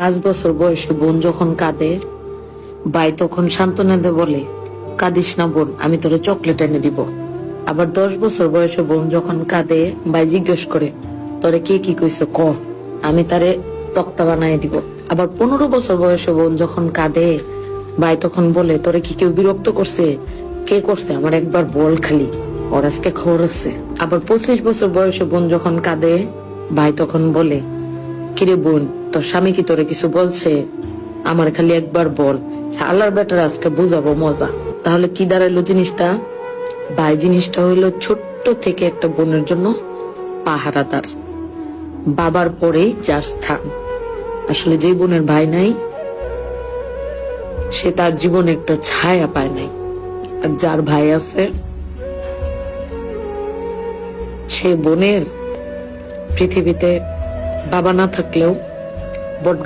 5 বছর বয়সে বোন যখন কাঁদে, ভাই তখন সান্ত্বনা দিয়ে বলে, কাঁদিস না বোন, আমি তোরে চকলেট এনে দিব। আবার 10 বছর বয়সে বোন যখন কাঁদে, ভাই জিজ্ঞেস করে, তোরে কে কি কইছে ক, আমি তারে তক্তা বানাই দিব। আবার 15 বছর বয়সে বোন যখন কাঁদে, ভাই তখন বলে, তোরে কি কেউ বিরক্ত করছে? কে করছে? আমার একবার বল খালি, ওর আজকে খবর আছে। আবার 25 বছর বয়সে বোন যখন কাঁদে, ভাই তখন বলে, কিরে বোন, তোর স্বামী কি তোরে কিছু বলছে? আমার খালি একবার বল, আল্লাহর বেটার আজকে বুঝাবো মজা। তাহলে কি দাঁড়াইলো জিনিসটা? ভাই জিনিসটা হইলো ছোট্ট থেকে একটা বোনের জন্য পাহারাদার, বাবার পরেই যার স্থান। আসলে যে বোনের ভাই নাই, সে তার জীবনে একটা ছায়া পায় নাই। আর যার ভাই আছে, সে বোনের পৃথিবীতে বাবা না থাকলেও বট